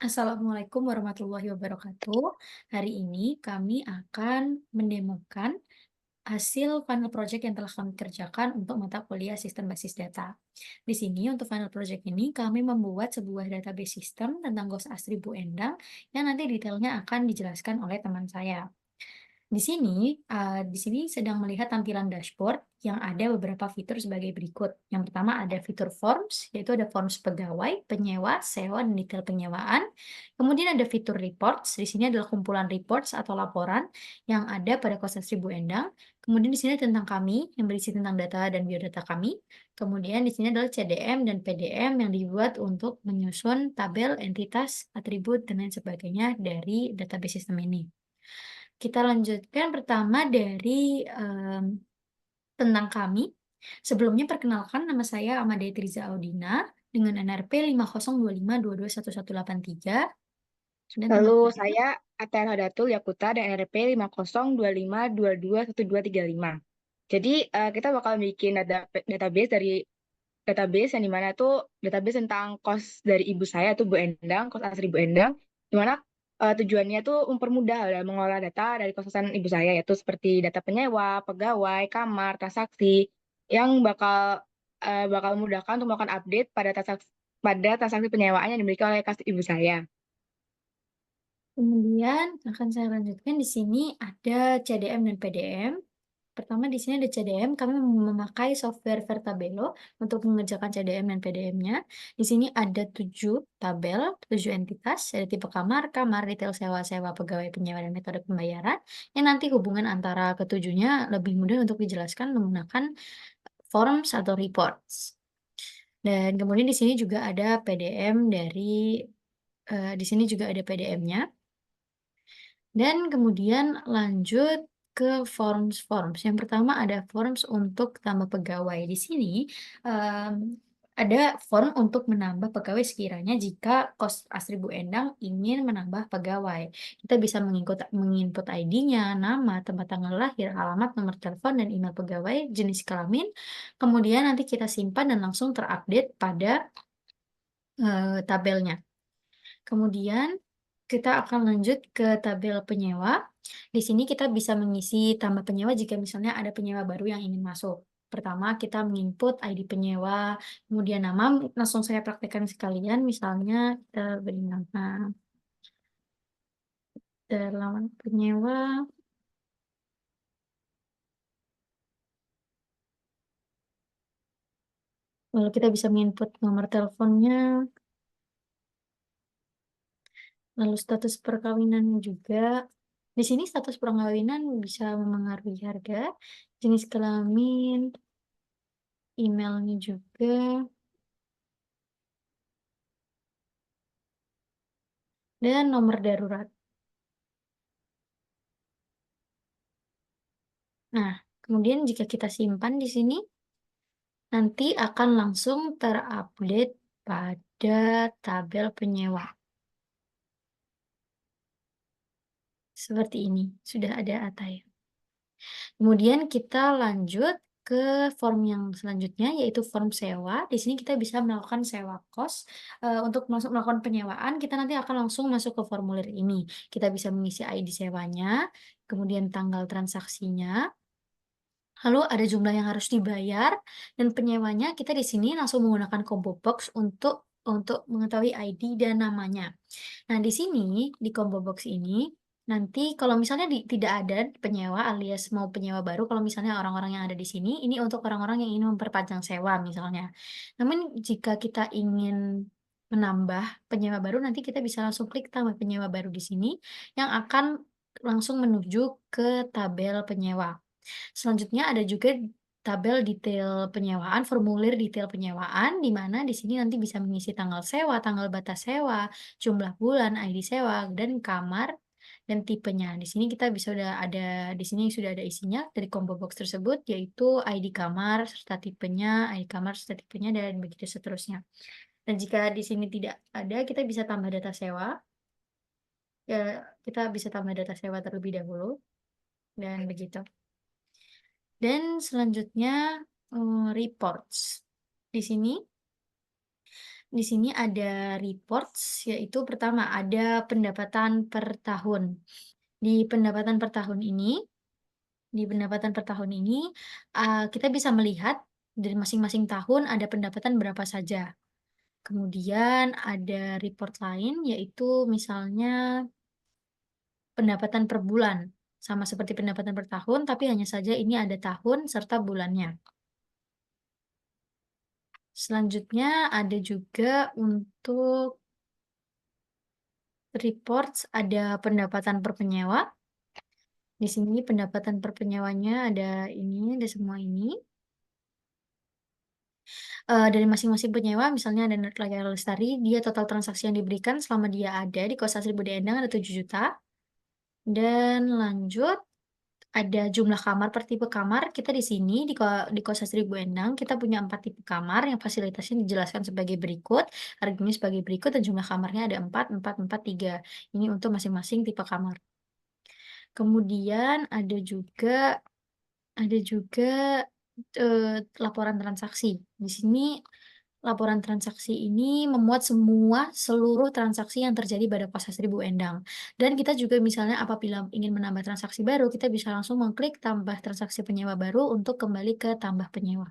Assalamualaikum warahmatullahi wabarakatuh. Hari ini kami akan mendemokan hasil final project yang telah kami kerjakan untuk mata kuliah sistem basis data. Di sini untuk final project ini kami membuat sebuah database sistem tentang Ghost Asri Bu Endang yang nanti detailnya akan dijelaskan oleh teman saya. Di sini sedang melihat tampilan dashboard yang ada beberapa fitur sebagai berikut. Yang pertama ada fitur forms, yaitu ada forms pegawai, penyewa, sewa, dan detail penyewaan. Kemudian ada fitur reports, di sini adalah kumpulan reports atau laporan yang ada pada Kosan Seribu Endang. Kemudian di sini tentang kami, yang berisi tentang data dan biodata kami. Kemudian di sini adalah CDM dan PDM yang dibuat untuk menyusun tabel, entitas, atribut, dan lain sebagainya dari database sistem ini. Kita lanjutkan pertama dari, tentang kami. Sebelumnya perkenalkan nama saya Amadea Triza Audina dengan NRP 50252211183 dan tanggal Lalu lahir. saya Aten Hodatul Yakuta dan NRP 5025221235. Jadi kita bakal bikin database dari database yang dimana tuh database tentang kos dari ibu saya tuh Bu Endang, kos asli Bu Endang, dimana tujuannya tuh mempermudah dalam mengolah data dari kosan ibu saya yaitu seperti data penyewa, pegawai, kamar, transaksi yang bakal memudahkan untuk melakukan update pada transaksi penyewaan yang dimiliki oleh kas ibu saya. Kemudian akan saya lanjutkan di sini ada CDM dan PDM. Pertama di sini ada CDM, kami memakai software Vertabelo untuk mengerjakan CDM dan PDM-nya. Di sini ada 7 tabel, 7 entitas, ada tipe kamar, kamar, detail sewa, sewa pegawai, penyewa, dan metode pembayaran. Yang nanti hubungan antara ketujuhnya lebih mudah untuk dijelaskan menggunakan forms atau reports. Dan kemudian di sini juga ada PDM dari, di sini juga ada PDM-nya. Dan kemudian lanjut ke forms-forms. Yang pertama ada forms untuk tambah pegawai. Di sini, mmm, ada form untuk menambah pegawai sekiranya jika kos Asri Bu Endang ingin menambah pegawai. Kita bisa menginput ID-nya, nama, tempat tanggal lahir, alamat, nomor telepon, dan email pegawai, jenis kelamin, kemudian nanti kita simpan dan langsung terupdate pada, tabelnya. Kemudian kita akan lanjut ke tabel penyewa. Di sini kita bisa mengisi tambah penyewa jika misalnya ada penyewa baru yang ingin masuk. Pertama kita menginput ID penyewa, kemudian nama, langsung saya praktekkan sekalian, misalnya kita beri nama relawan penyewa, lalu kita bisa menginput nomor teleponnya, lalu status perkawinan juga. Di sini status perkawinan bisa memengaruhi harga, jenis kelamin, emailnya juga, dan nomor darurat. Nah, kemudian jika kita simpan di sini, nanti akan langsung terupdate pada tabel penyewa. Seperti ini, sudah ada Ataya. Kemudian kita lanjut ke form yang selanjutnya, yaitu form sewa. Di sini kita bisa melakukan sewa kos. Untuk melakukan penyewaan, kita nanti akan langsung masuk ke formulir ini. Kita bisa mengisi ID sewanya, kemudian tanggal transaksinya, lalu ada jumlah yang harus dibayar, dan penyewanya kita di sini langsung menggunakan combo box untuk mengetahui ID dan namanya. Nah, di sini, di combo box ini, nanti kalau misalnya tidak ada penyewa alias mau penyewa baru, kalau misalnya orang-orang yang ada di sini, ini untuk orang-orang yang ingin memperpanjang sewa misalnya. Namun jika kita ingin menambah penyewa baru, nanti kita bisa langsung klik tambah penyewa baru di sini, yang akan langsung menuju ke tabel penyewa. Selanjutnya ada juga tabel detail penyewaan, formulir detail penyewaan, di mana di sini nanti bisa mengisi tanggal sewa, tanggal batas sewa, jumlah bulan, ID sewa, dan kamar, dan tipenya. Di sini kita bisa di sini sudah ada isinya dari combo box tersebut, yaitu ID kamar serta tipenya, ID kamar serta tipenya, dan begitu seterusnya. Dan jika di sini tidak ada, kita bisa tambah data sewa. Ya, kita bisa tambah data sewa terlebih dahulu, dan begitu. Dan selanjutnya, reports. Di sini Di sini ada reports, yaitu pertama ada pendapatan per tahun. Di pendapatan per tahun ini di pendapatan per tahun ini, kita bisa melihat dari masing-masing tahun ada pendapatan berapa saja. Kemudian ada report lain, yaitu misalnya pendapatan per bulan, sama seperti pendapatan per tahun, tapi hanya saja ini ada tahun serta bulannya. Selanjutnya ada juga untuk reports, ada pendapatan per penyewa. Di sini pendapatan per penyewanya ada ini, ada semua ini. Dari masing-masing penyewa, misalnya ada Netlaga Lestari, dia total transaksi yang diberikan selama dia ada di Kosan Seribu Endang ada 7 juta. Dan lanjut, ada jumlah kamar per tipe kamar. Kita di sini di Kosan Seribu Endang kita punya 4 tipe kamar yang fasilitasnya dijelaskan sebagai berikut, harganya sebagai berikut, dan jumlah kamarnya ada 4, 4, 4, 3. Ini untuk masing-masing tipe kamar. Kemudian ada juga laporan transaksi. Di sini laporan transaksi ini memuat seluruh transaksi yang terjadi pada Kosan Seribu Endang. Dan kita juga misalnya apabila ingin menambah transaksi baru, kita bisa langsung mengklik tambah transaksi penyewa baru untuk kembali ke tambah penyewa.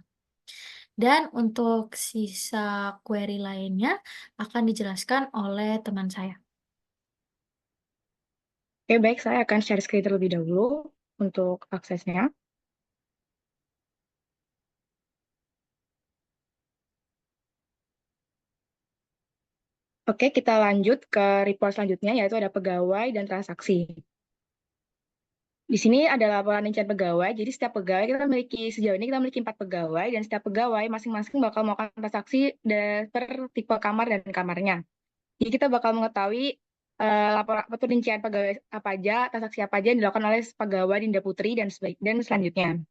Dan untuk sisa query lainnya akan dijelaskan oleh teman saya. Oke, baik, saya akan share screen terlebih dahulu untuk aksesnya. Oke, kita lanjut ke report selanjutnya, yaitu ada pegawai dan transaksi. Di sini ada laporan rincian pegawai, jadi setiap pegawai sejauh ini kita memiliki 4 pegawai, dan setiap pegawai masing-masing bakal melakukan transaksi per tipe kamar dan kamarnya. Jadi kita bakal mengetahui laporan rincian pegawai apa aja, transaksi apa aja yang dilakukan oleh pegawai Dinda Putri dan selanjutnya.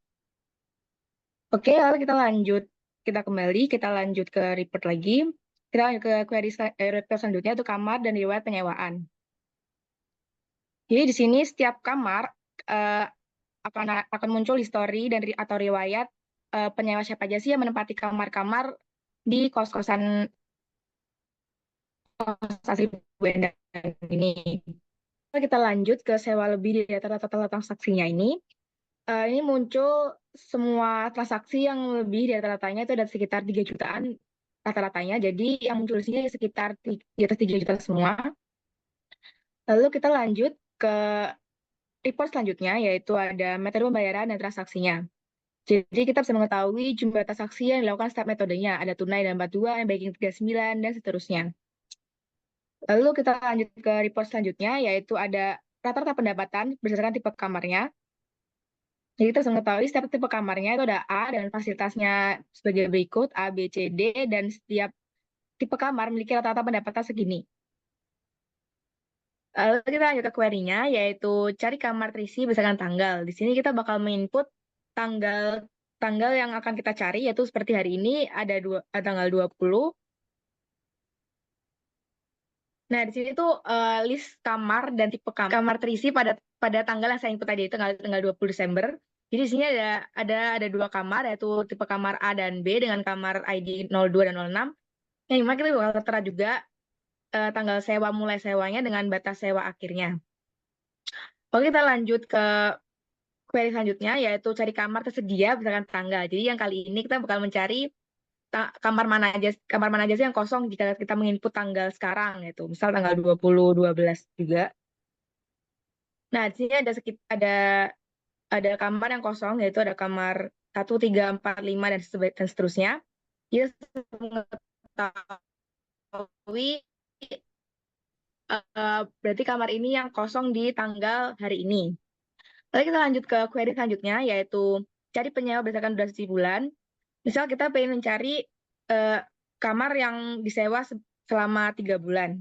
Oke, lalu kita kembali, kita lanjut ke report lagi. Kita lanjut ke report selanjutnya, itu kamar dan riwayat penyewaan. Jadi di sini setiap kamar eh, akan muncul history atau riwayat penyewa siapa aja sih yang menempati kamar-kamar di kos-kosan asli Bu Endang ini. Kita lanjut ke sewa lebih di data total transaksinya ini. Ini muncul semua transaksi yang lebih di rata-ratanya itu ada sekitar 3 jutaan rata-ratanya. Jadi yang muncul di sini sekitar di atas 3 juta semua. Lalu kita lanjut ke report selanjutnya, yaitu ada metode pembayaran dan transaksinya. Jadi kita bisa mengetahui jumlah transaksi yang dilakukan setiap metodenya. Ada tunai dan bantuan, banking 39, dan seterusnya. Lalu kita lanjut ke report selanjutnya, yaitu ada rata-rata pendapatan berdasarkan tipe kamarnya. Jadi kita bisa mengetahui setiap tipe kamarnya itu ada A dan fasilitasnya sebagai berikut, A, B, C, D, dan setiap tipe kamar memiliki rata-rata pendapatan segini. Lalu kita lanjut ke query-nya, yaitu cari kamar terisi berdasarkan tanggal. Di sini kita bakal menginput tanggal tanggal yang akan kita cari, yaitu seperti hari ini ada tanggal 20. Nah, di sini tuh list kamar dan tipe kamar terisi pada tanggal yang saya input tadi, itu tanggal 20 Desember. Jadi di sini ada 2 kamar, yaitu tipe kamar A dan B dengan kamar ID 02 dan 06. Yang dimana kita bakal tertera juga tanggal sewa mulai sewanya dengan batas sewa akhirnya. Oke, kita lanjut ke query selanjutnya, yaitu cari kamar tersedia berdasarkan tanggal. Jadi yang kali ini kita bakal mencari kamar mana aja sih yang kosong jika kita menginput tanggal sekarang, yaitu misal tanggal 20/12 juga. Nah, di sini ada kamar yang kosong, yaitu ada kamar 1, 3, 4, 5, dan seterusnya. Kita mengetahui berarti kamar ini yang kosong di tanggal hari ini. Lalu kita lanjut ke query selanjutnya, yaitu cari penyewa berdasarkan durasi bulan. Misal kita pengen mencari eh, kamar yang disewa selama 3 bulan.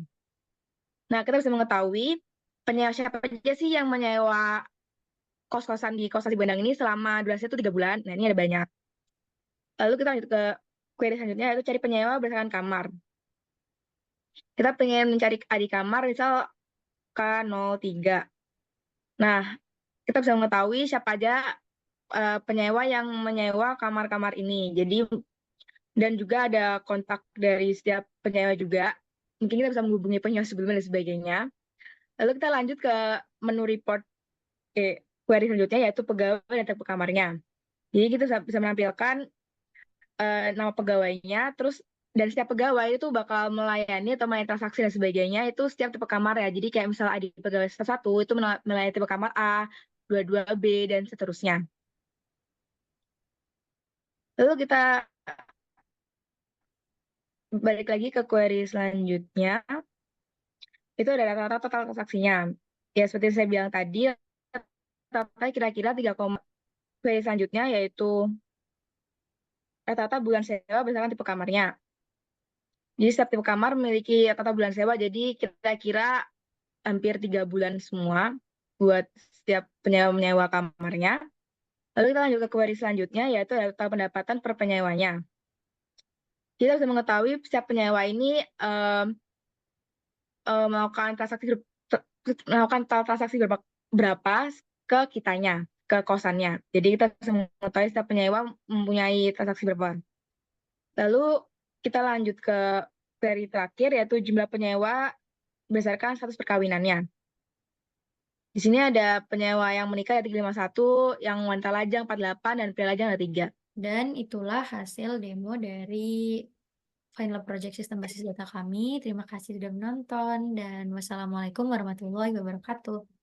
Nah, kita bisa mengetahui penyewa siapa aja sih yang menyewa kos-kosan di kosan di Bandang ini selama durasi itu 3 bulan. Nah, ini ada banyak. Lalu kita lanjut ke query selanjutnya, yaitu cari penyewa berdasarkan kamar. Kita pengen mencari adik kamar, misal K03. Nah, kita bisa mengetahui siapa aja penyewa yang menyewa kamar-kamar ini. Jadi dan juga ada kontak dari setiap penyewa juga. Mungkin kita bisa menghubungi penyewa sebelumnya dan sebagainya. Lalu kita lanjut ke menu report query selanjutnya yaitu pegawai dan tipe kamarnya. Jadi kita bisa menampilkan nama pegawainya, terus dan setiap pegawai itu bakal melayani atau melayani transaksi dan sebagainya itu setiap tipe kamar ya. Jadi kayak misalnya ada pegawai satu itu melayani tipe kamar A, 22B dan seterusnya. Lalu kita balik lagi ke query selanjutnya, itu ada rata-rata total transaksinya. Ya seperti saya bilang tadi, rata-rata kira-kira 3, query selanjutnya yaitu rata-rata bulan sewa berdasarkan tipe kamarnya. Jadi setiap tipe kamar memiliki rata-rata bulan sewa, jadi kira-kira hampir 3 bulan semua buat setiap penyewa kamarnya. Lalu kita lanjut ke query selanjutnya, yaitu total pendapatan per penyewanya. Kita bisa mengetahui setiap penyewa ini melakukan melakukan transaksi berapa ke kitanya, ke kosannya. Jadi kita bisa mengetahui setiap penyewa mempunyai transaksi berapa. Lalu kita lanjut ke query terakhir, yaitu jumlah penyewa berdasarkan status perkawinannya. Di sini ada penyewa yang menikah ada 351, yang wanita lajang 48, dan pria lajang ada 3. Dan itulah hasil demo dari final project sistem basis data kami. Terima kasih sudah menonton dan wassalamualaikum warahmatullahi wabarakatuh.